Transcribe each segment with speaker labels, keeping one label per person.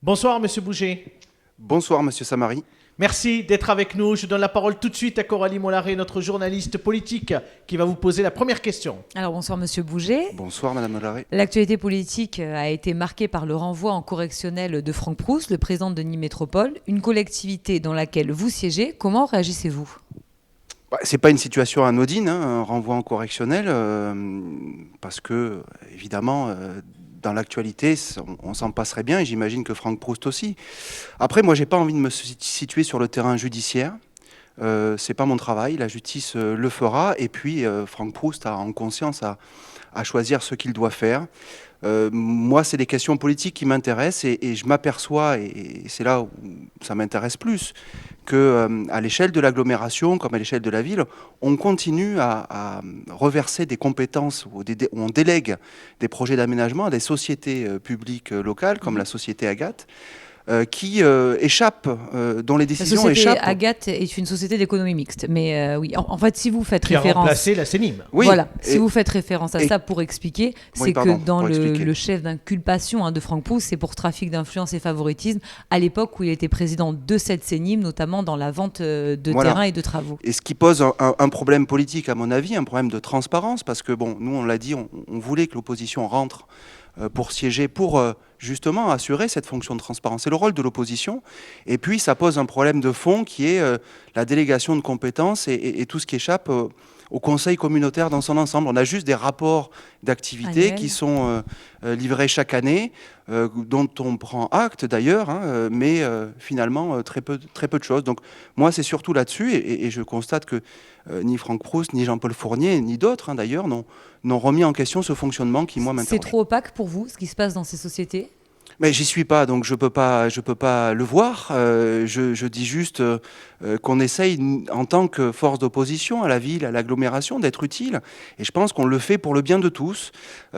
Speaker 1: Bonsoir, Monsieur Bouger.
Speaker 2: Bonsoir, Monsieur Samari.
Speaker 1: Merci d'être avec nous. Je donne la parole tout de suite à Coralie Mollaret, notre journaliste politique, qui va vous poser la première question.
Speaker 3: Alors bonsoir Monsieur Bouger.
Speaker 2: Bonsoir, Madame Mollaret.
Speaker 3: L'actualité politique a été marquée par le renvoi en correctionnel de Franck Proust, le président de Nîmes Métropole, une collectivité dans laquelle vous siégez. Comment réagissez-vous ?
Speaker 2: C'est pas une situation anodine, un renvoi en correctionnel, parce que, évidemment, dans l'actualité, on s'en passerait bien, et j'imagine que Franck Proust aussi. Après, moi, j'ai pas envie de me situer sur le terrain judiciaire. C'est pas mon travail, la justice le fera, et puis Franck Proust a en conscience à choisir ce qu'il doit faire. Moi, c'est des questions politiques qui m'intéressent, et je m'aperçois, et c'est là où ça m'intéresse plus, qu'à l'échelle de l'agglomération, comme à l'échelle de la ville, on continue à reverser des compétences, où on délègue des projets d'aménagement à des sociétés publiques locales, comme la société Agathe, qui échappent, dont les décisions échappent.
Speaker 3: La société Agathe est une société d'économie mixte, mais oui, en fait, si vous faites
Speaker 1: Qui a
Speaker 3: référence...
Speaker 1: remplacé la CENIM.
Speaker 2: Oui,
Speaker 3: voilà, si vous faites référence à ça pour expliquer,
Speaker 2: Oui,
Speaker 3: c'est
Speaker 2: pardon,
Speaker 3: que dans
Speaker 2: pour expliquer.
Speaker 3: le chef d'inculpation de Franck Proust, c'est pour trafic d'influence et favoritisme, à l'époque où il était président de cette CENIM, notamment dans la vente de
Speaker 2: Voilà.
Speaker 3: terrains et de travaux.
Speaker 2: Et ce qui pose un problème politique, à mon avis, un problème de transparence, parce que, bon, nous, on l'a dit, on voulait que l'opposition rentre pour siéger, pour justement assurer cette fonction de transparence. C'est le rôle de l'opposition. Et puis, ça pose un problème de fond qui est la délégation de compétences et tout ce qui échappe au conseil communautaire dans son ensemble. On a juste des rapports d'activité
Speaker 3: Annuel.
Speaker 2: qui sont livrés chaque année, dont on prend acte d'ailleurs, mais finalement très peu de choses. Donc moi, c'est surtout là-dessus, et je constate que ni Franck Proust, ni Jean-Paul Fournier, ni d'autres d'ailleurs, n'ont remis en question ce fonctionnement qui, moi, m'interroge.
Speaker 3: C'est trop opaque pour vous, ce qui se passe dans ces sociétés ?
Speaker 2: Mais j'y suis pas, donc je peux pas le voir. Je dis juste qu'on essaye, en tant que force d'opposition à la ville, à l'agglomération, d'être utile. Et je pense qu'on le fait pour le bien de tous.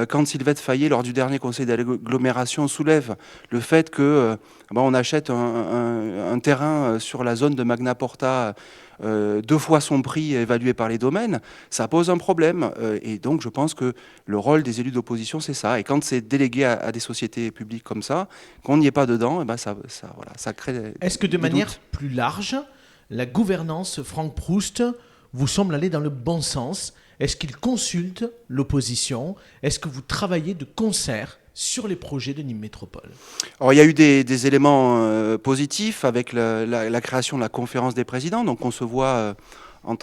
Speaker 2: Quand Sylvette Fayet, lors du dernier conseil d'agglomération, soulève le fait que on achète un terrain sur la zone de Magna Porta 2 fois son prix évalué par les domaines, ça pose un problème. Et donc je pense que le rôle des élus d'opposition, c'est ça. Et quand c'est délégué à des sociétés publiques comme ça, qu'on n'y est pas dedans, et ça crée
Speaker 1: Est-ce que de
Speaker 2: des
Speaker 1: manière
Speaker 2: doutes.
Speaker 1: plus large, la gouvernance Franck Proust vous semble aller dans le bon sens ? Est-ce qu'il consulte l'opposition ? Est-ce que vous travaillez de concert sur les projets de Nîmes Métropole ?
Speaker 2: Alors, il y a eu des éléments positifs avec la création de la conférence des présidents. Donc on se voit en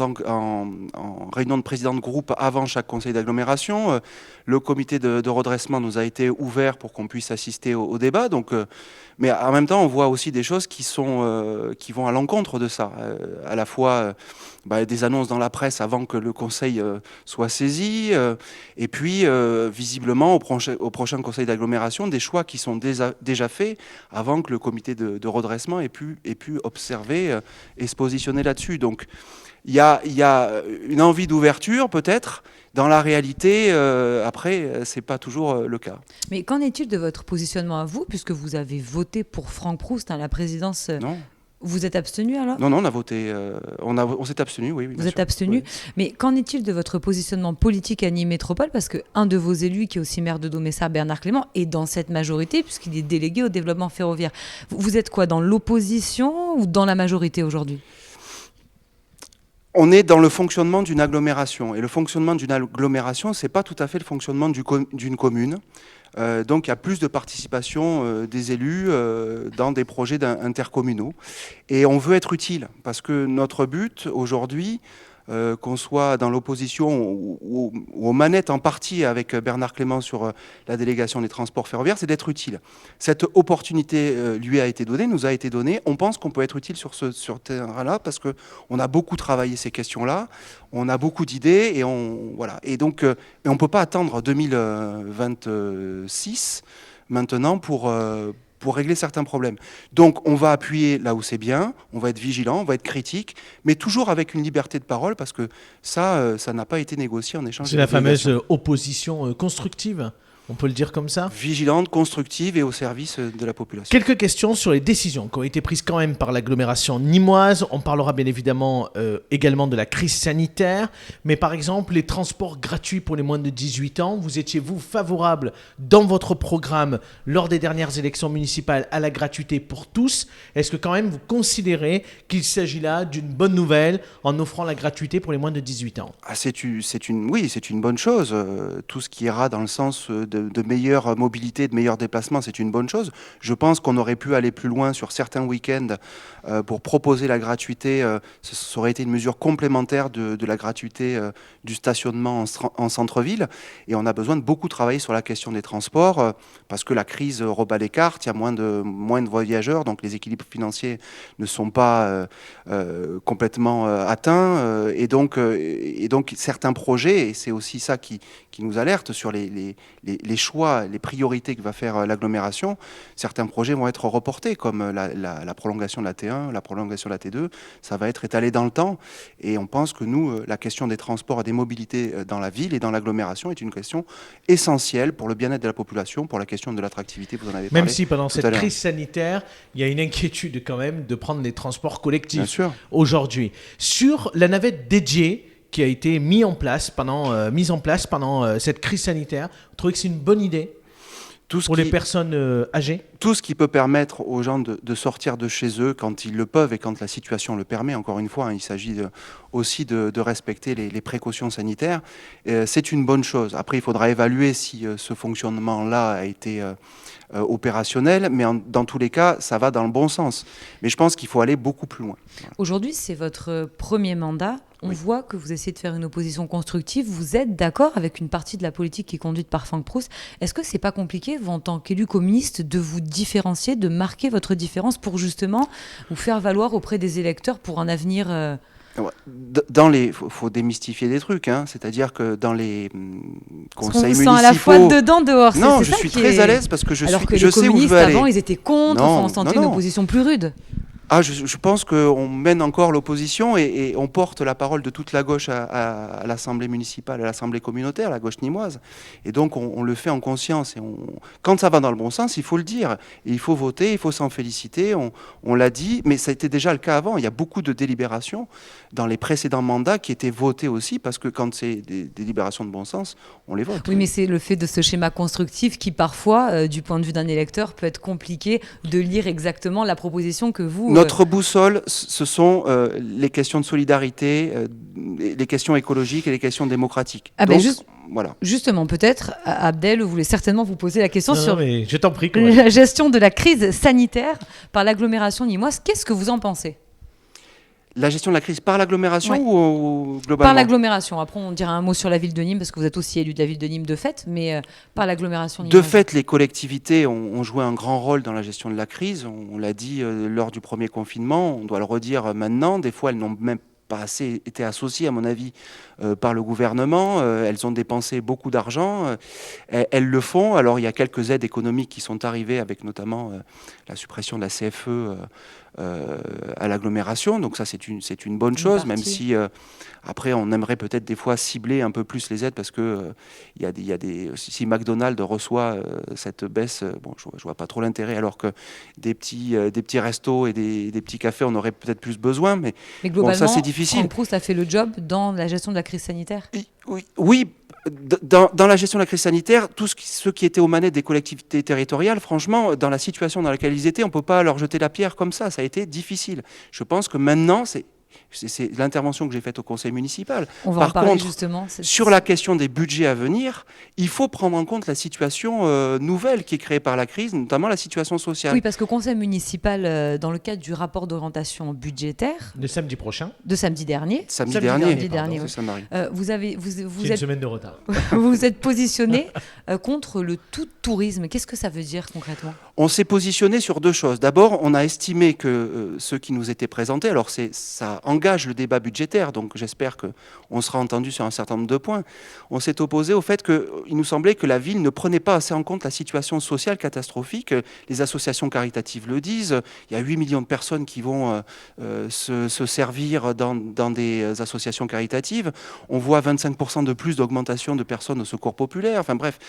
Speaker 2: réunion de présidents de groupe avant chaque conseil d'agglomération. Le comité de redressement nous a été ouvert pour qu'on puisse assister au débat. Donc, mais en même temps, on voit aussi des choses qui vont à l'encontre de ça. À la fois des annonces dans la presse avant que le conseil soit saisi, et puis visiblement au prochain conseil d'agglomération, des choix qui sont déjà faits avant que le comité de redressement ait pu observer et se positionner là-dessus. Donc il y a une envie d'ouverture peut-être. Dans la réalité, après, c'est pas toujours le cas.
Speaker 3: Mais qu'en est-il de votre positionnement à vous, puisque vous avez voté pour Franck Proust à la présidence ?
Speaker 2: Non.
Speaker 3: Vous êtes abstenu alors ?
Speaker 2: Non, on a voté, on s'est abstenu, oui.
Speaker 3: Vous êtes abstenu,
Speaker 2: oui.
Speaker 3: Mais qu'en est-il de votre positionnement politique à Nîmes Métropole ? Parce qu'un de vos élus, qui est aussi maire de Domessart, Bernard Clément, est dans cette majorité, puisqu'il est délégué au développement ferroviaire. Vous êtes quoi, dans l'opposition ou dans la majorité aujourd'hui ?
Speaker 2: On est dans le fonctionnement d'une agglomération. Et le fonctionnement d'une agglomération, c'est pas tout à fait le fonctionnement d'une commune. Donc il y a plus de participation des élus dans des projets intercommunaux. Et on veut être utile, parce que notre but aujourd'hui, qu'on soit dans l'opposition ou aux manettes en partie avec Bernard Clément sur la délégation des transports ferroviaires, c'est d'être utile. Cette opportunité lui a été donnée, nous a été donnée. On pense qu'on peut être utile sur ce terrain-là parce qu'on a beaucoup travaillé ces questions-là, on a beaucoup d'idées et voilà. Et donc, on ne peut pas attendre 2026 maintenant pour régler certains problèmes. Donc on va appuyer là où c'est bien, on va être vigilant, on va être critique, mais toujours avec une liberté de parole, parce que ça n'a pas été négocié en échange.
Speaker 1: C'est la fameuse opposition constructive ? On peut le dire comme ça ?
Speaker 2: Vigilante, constructive et au service de la population.
Speaker 1: Quelques questions sur les décisions qui ont été prises quand même par l'agglomération nîmoise. On parlera bien évidemment également de la crise sanitaire. Mais par exemple, les transports gratuits pour les moins de 18 ans, vous étiez, vous, favorable dans votre programme lors des dernières élections municipales à la gratuité pour tous. Est-ce que quand même vous considérez qu'il s'agit là d'une bonne nouvelle en offrant la gratuité pour les moins de 18 ans ?
Speaker 2: C'est une bonne chose. Tout ce qui ira dans le sens de meilleure mobilité, de meilleurs déplacements, c'est une bonne chose. Je pense qu'on aurait pu aller plus loin sur certains week-ends pour proposer la gratuité. Ça aurait été une mesure complémentaire de la gratuité du stationnement en centre-ville. Et on a besoin de beaucoup travailler sur la question des transports parce que la crise rebat les cartes, il y a moins de voyageurs, donc les équilibres financiers ne sont pas complètement atteints. Et donc, certains projets, et c'est aussi ça qui nous alerte sur les choix, les priorités que va faire l'agglomération, certains projets vont être reportés, comme la prolongation de la T1, la prolongation de la T2, ça va être étalé dans le temps. Et on pense que nous, la question des transports et des mobilités dans la ville et dans l'agglomération est une question essentielle pour le bien-être de la population, pour la question de l'attractivité, vous en avez parlé.
Speaker 1: Même si pendant cette crise sanitaire, il y a une inquiétude quand même de prendre les transports collectifs aujourd'hui. Sur la navette dédiée, qui a été mise en place pendant cette crise sanitaire. Vous trouvez que c'est une bonne idée pour les personnes âgées ?
Speaker 2: Tout ce qui peut permettre aux gens de sortir de chez eux quand ils le peuvent et quand la situation le permet, encore une fois, il s'agit aussi de respecter les précautions sanitaires, c'est une bonne chose. Après, il faudra évaluer si ce fonctionnement-là a été opérationnel, mais dans tous les cas, ça va dans le bon sens. Mais je pense qu'il faut aller beaucoup plus loin.
Speaker 3: Aujourd'hui, c'est votre premier mandat. On voit que vous essayez de faire une opposition constructive. Vous êtes d'accord avec une partie de la politique qui est conduite par Franck Proust. Est-ce que c'est pas compliqué, vous, en tant qu'élu communiste, de vous différencier, de marquer votre différence pour justement vous faire valoir auprès des électeurs pour un avenir
Speaker 2: faut démystifier des trucs, hein. C'est-à-dire que dans les conseils municipaux...
Speaker 3: On sent à la fois dedans, dehors.
Speaker 2: Non, je suis très à l'aise parce que je sais où je veux aller.
Speaker 3: Alors que les communistes, avant, ils étaient contre, on sentait une opposition plus rude.
Speaker 2: Je pense qu'on mène encore l'opposition et on porte la parole de toute la gauche à l'Assemblée municipale, à l'Assemblée communautaire, la gauche nîmoise. Et donc on le fait en conscience. Et quand ça va dans le bon sens, il faut le dire. Et il faut voter, il faut s'en féliciter. On l'a dit, mais ça a été déjà le cas avant. Il y a beaucoup de délibérations dans les précédents mandats qui étaient votées aussi, parce que quand c'est des délibérations de bon sens, on les vote.
Speaker 3: Oui, mais c'est le fait de ce schéma constructif qui parfois, du point de vue d'un électeur, peut être compliqué de lire exactement la proposition que vous...
Speaker 2: Notre boussole, ce sont les questions de solidarité, les questions écologiques et les questions démocratiques. Voilà.
Speaker 3: Justement, peut-être, Abdel, vous voulez certainement vous poser la question sur
Speaker 1: mais je t'en prie,
Speaker 3: la gestion de la crise sanitaire par l'agglomération nîmoise. Qu'est-ce que vous en pensez ?
Speaker 2: La gestion de la crise par l'agglomération ou globalement ?
Speaker 3: Par l'agglomération. Après, on dira un mot sur la ville de Nîmes, parce que vous êtes aussi élu de la ville de Nîmes de fait, mais par l'agglomération nîmoise.
Speaker 2: De fait, les collectivités ont joué un grand rôle dans la gestion de la crise. On l'a dit lors du premier confinement, on doit le redire maintenant. Des fois, elles n'ont même pas assez été associées, à mon avis, par le gouvernement. Elles ont dépensé beaucoup d'argent. Elles le font. Alors, il y a quelques aides économiques qui sont arrivées, avec notamment la suppression de la CFE à l'agglomération, donc ça c'est une bonne chose, même si après on aimerait peut-être des fois cibler un peu plus les aides, parce que si McDonald's reçoit cette baisse, je vois pas trop l'intérêt, alors que des petits restos et des petits cafés, on aurait peut-être plus besoin, mais
Speaker 3: globalement,
Speaker 2: ça c'est difficile.
Speaker 3: Franck Proust a fait le job dans la gestion de la crise sanitaire.
Speaker 2: Oui. Dans la gestion de la crise sanitaire, tous ceux qui étaient aux manettes des collectivités territoriales, franchement, dans la situation dans laquelle ils étaient, on ne peut pas leur jeter la pierre comme ça. Ça a été difficile. Je pense que maintenant, c'est l'intervention que j'ai faite au conseil municipal.
Speaker 3: On va en parler
Speaker 2: contre,
Speaker 3: justement.
Speaker 2: sur la question des budgets à venir, il faut prendre en compte la situation nouvelle qui est créée par la crise, notamment la situation sociale.
Speaker 3: Oui, parce qu'au conseil municipal, dans le cadre du rapport d'orientation budgétaire...
Speaker 1: De samedi prochain.
Speaker 3: De samedi dernier.
Speaker 2: Samedi dernier,
Speaker 3: oui.
Speaker 2: Ça m'arrive.
Speaker 3: Vous
Speaker 1: êtes une semaine de retard.
Speaker 3: Vous êtes positionné contre le tout tourisme. Qu'est-ce que ça veut dire concrètement ?
Speaker 2: On s'est positionné sur deux choses. D'abord, on a estimé que ceux qui nous étaient présentés, alors ça engage le débat budgétaire, donc j'espère qu'on sera entendu sur un certain nombre de points. On s'est opposé au fait qu'il nous semblait que la ville ne prenait pas assez en compte la situation sociale catastrophique. Les associations caritatives le disent, il y a 8 millions de personnes qui vont se servir dans des associations caritatives. On voit 25% de plus d'augmentation de personnes au secours populaire, enfin bref.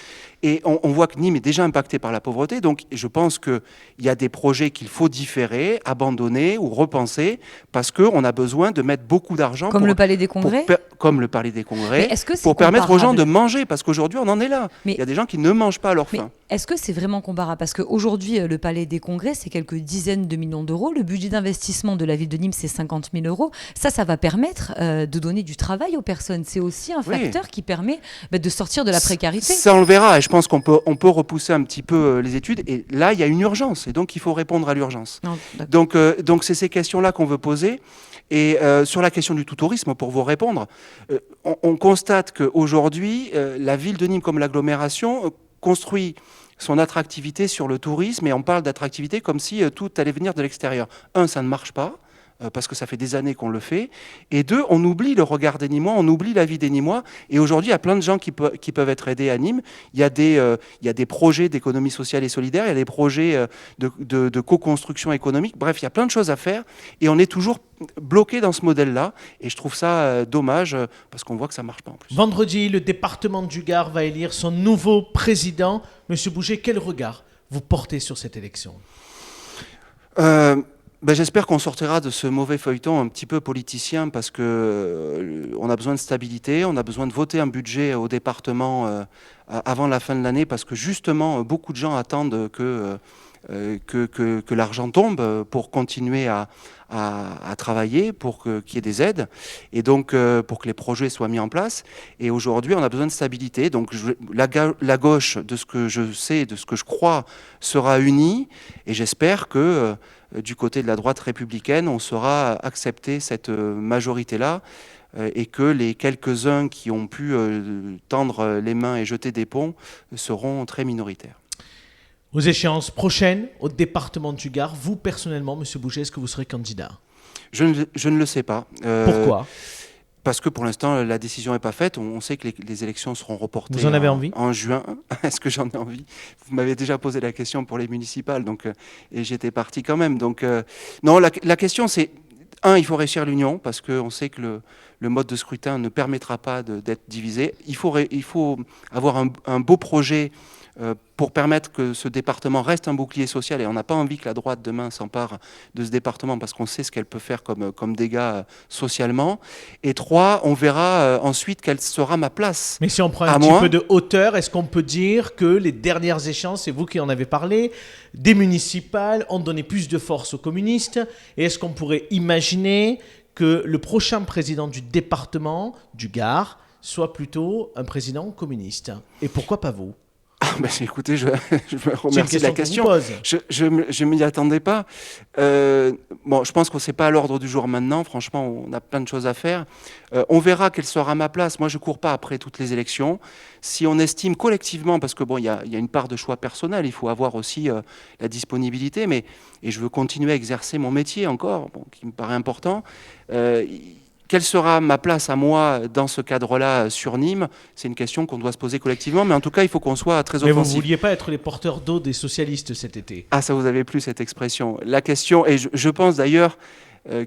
Speaker 2: Et on voit que Nîmes est déjà impacté par la pauvreté, donc je pense qu'il y a des projets qu'il faut différer, abandonner ou repenser, parce qu'on a besoin de mettre beaucoup d'argent.
Speaker 3: Comme le Palais des Congrès.
Speaker 2: Comme le Palais des Congrès,
Speaker 3: pour
Speaker 2: permettre aux gens de manger, parce qu'aujourd'hui on en est là. Il y a des gens qui ne mangent pas à leur faim.
Speaker 3: Est-ce que c'est vraiment comparable? Parce qu'aujourd'hui, le Palais des Congrès, c'est quelques dizaines de millions d'euros. Le budget d'investissement de la ville de Nîmes, c'est 50 000 euros. Ça va permettre de donner du travail aux personnes. C'est aussi un facteur qui permet de sortir de la précarité.
Speaker 2: Ça, on le verra. Et je pense qu'on peut repousser un petit peu les études. Et là, il y a une urgence. Et donc, il faut répondre à l'urgence. Donc, c'est ces questions-là qu'on veut poser. Et sur la question du tout-tourisme, pour vous répondre, on constate qu'aujourd'hui, la ville de Nîmes, comme l'agglomération, construit son attractivité sur le tourisme, et on parle d'attractivité comme si tout allait venir de l'extérieur. Un, ça ne marche pas, parce que ça fait des années qu'on le fait, et deux, on oublie le regard des Nîmois, on oublie la vie des Nîmois, et aujourd'hui, il y a plein de gens qui peuvent être aidés à Nîmes. Il y a des projets d'économie sociale et solidaire, il y a des projets de co-construction économique, bref, il y a plein de choses à faire, et on est toujours bloqué dans ce modèle-là, et je trouve ça dommage, parce qu'on voit que ça ne marche pas en plus.
Speaker 1: Vendredi, le département du Gard va élire son nouveau président. Monsieur Bouget, quel regard vous portez sur cette élection ?
Speaker 2: J'espère qu'on sortira de ce mauvais feuilleton un petit peu politicien, parce qu'on a besoin de stabilité, on a besoin de voter un budget au département avant la fin de l'année, parce que justement, beaucoup de gens attendent que l'argent tombe pour continuer à travailler, pour qu'il y ait des aides, et donc pour que les projets soient mis en place. Et aujourd'hui, on a besoin de stabilité. Donc la gauche, de ce que je sais, de ce que je crois, sera unie, et j'espère que du côté de la droite républicaine, on saura accepter cette majorité-là, et que les quelques-uns qui ont pu tendre les mains et jeter des ponts seront très minoritaires.
Speaker 1: Aux échéances prochaines, au département du Gard, vous personnellement, Monsieur Bouget, est-ce que vous serez candidat ?
Speaker 2: Je ne le sais pas.
Speaker 1: Pourquoi ?
Speaker 2: Parce que pour l'instant, la décision n'est pas faite. On sait que les élections seront reportées.
Speaker 1: Vous en avez envie ?
Speaker 2: En juin. Est-ce que j'en ai envie ? Vous m'avez déjà posé la question pour les municipales, et j'étais parti quand même. Donc, non, la question, c'est... il faut réussir l'union, parce qu'on sait que le mode de scrutin ne permettra pas d'être divisé. Il faut avoir un beau projet pour permettre que ce département reste un bouclier social, et on n'a pas envie que la droite demain s'empare de ce département, parce qu'on sait ce qu'elle peut faire comme dégâts socialement. Et 3, on verra ensuite quelle sera ma place.
Speaker 1: Mais si on prend un petit peu de hauteur, est-ce qu'on peut dire que les dernières échéances, c'est vous qui en avez parlé, des municipales ont donné plus de force aux communistes, et est-ce qu'on pourrait imaginer que le prochain président du département du Gard soit plutôt un président communiste ? Et pourquoi pas vous ?
Speaker 2: Écoutez, je me remercie de la question. Je ne m'y attendais pas. Je pense que ce n'est pas à l'ordre du jour maintenant. Franchement, on a plein de choses à faire. On verra quelle sera ma place. Moi, je ne cours pas après toutes les élections. Si on estime collectivement, parce que y a une part de choix personnel, il faut avoir aussi la disponibilité, et je veux continuer à exercer mon métier encore, qui me paraît important. Quelle sera ma place à moi dans ce cadre-là sur Nîmes ? C'est une question qu'on doit se poser collectivement, mais en tout cas, il faut qu'on soit très offensif.
Speaker 1: Mais vous ne vouliez pas être les porteurs d'eau des socialistes cet été ?
Speaker 2: Ah, ça vous avez plu cette expression. La question, et je pense d'ailleurs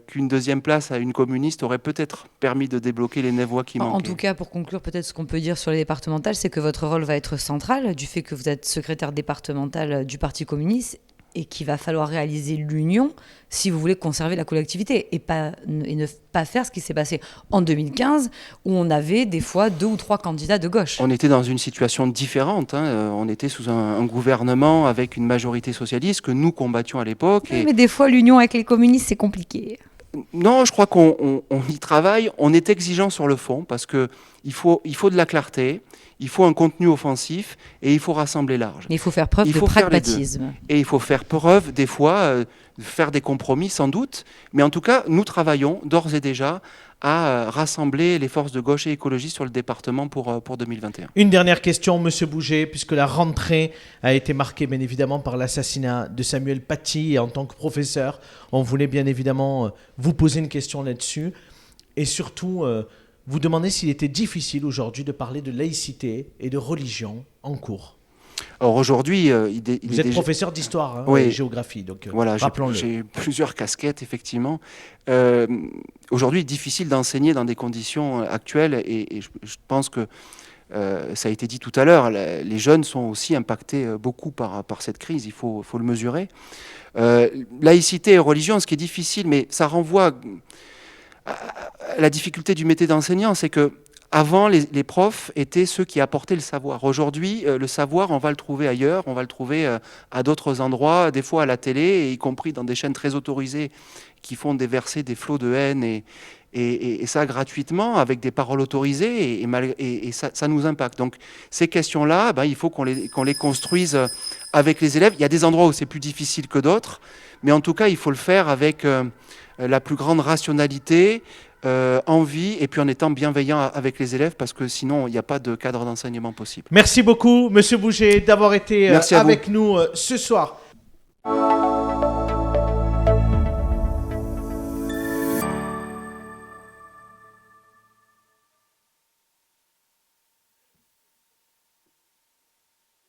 Speaker 2: qu'une deuxième place à une communiste aurait peut-être permis de débloquer les 9 voix qui manquaient.
Speaker 3: En tout cas, pour conclure, peut-être ce qu'on peut dire sur les départementales, c'est que votre rôle va être central, du fait que vous êtes secrétaire départemental du Parti communiste, et qu'il va falloir réaliser l'union si vous voulez conserver la collectivité, et ne pas faire ce qui s'est passé en 2015, où on avait des fois 2 ou 3 candidats de gauche.
Speaker 2: On était dans une situation différente. On était sous un gouvernement avec une majorité socialiste que nous combattions à l'époque.
Speaker 3: Oui, mais des fois, l'union avec les communistes, c'est compliqué.
Speaker 2: Non, je crois qu'on y travaille. On est exigeant sur le fond, parce qu'il faut de la clarté, il faut un contenu offensif et il faut rassembler large.
Speaker 3: Mais il faut faire preuve
Speaker 2: Il
Speaker 3: de
Speaker 2: faut faire les deux.
Speaker 3: pragmatisme.
Speaker 2: Et il faut faire preuve, des fois, de faire des compromis sans doute. Mais en tout cas, nous travaillons d'ores et déjà à rassembler les forces de gauche et écologistes sur le département pour 2021.
Speaker 1: Une dernière question, Monsieur Bouget, puisque la rentrée a été marquée bien évidemment par l'assassinat de Samuel Paty. Et en tant que professeur, on voulait bien évidemment vous poser une question là-dessus. Et surtout, vous demander s'il était difficile aujourd'hui de parler de laïcité et de religion en cours.
Speaker 2: Alors aujourd'hui,
Speaker 1: Vous êtes professeur d'histoire
Speaker 2: Oui.
Speaker 1: et géographie, donc
Speaker 2: voilà,
Speaker 1: rappelons-le.
Speaker 2: j'ai plusieurs casquettes, effectivement. Aujourd'hui, difficile d'enseigner dans des conditions actuelles et je pense que ça a été dit tout à l'heure, les jeunes sont aussi impactés beaucoup par cette crise, il faut le mesurer. Laïcité et religion, ce qui est difficile, mais ça renvoie à la difficulté du métier d'enseignant, c'est que avant, les profs étaient ceux qui apportaient le savoir. Aujourd'hui, le savoir, on va le trouver ailleurs, on va le trouver à d'autres endroits, des fois à la télé, et y compris dans des chaînes très autorisées qui font déverser des flots de haine et ça gratuitement, avec des paroles autorisées, et ça nous impacte. Donc ces questions-là, il faut qu'on les construise avec les élèves. Il y a des endroits où c'est plus difficile que d'autres, mais en tout cas, il faut le faire avec la plus grande rationalité, envie, et puis en étant bienveillant avec les élèves, parce que sinon, il n'y a pas de cadre d'enseignement possible.
Speaker 1: Merci beaucoup, Monsieur Bouget, d'avoir été
Speaker 2: Merci à
Speaker 1: avec nous ce soir.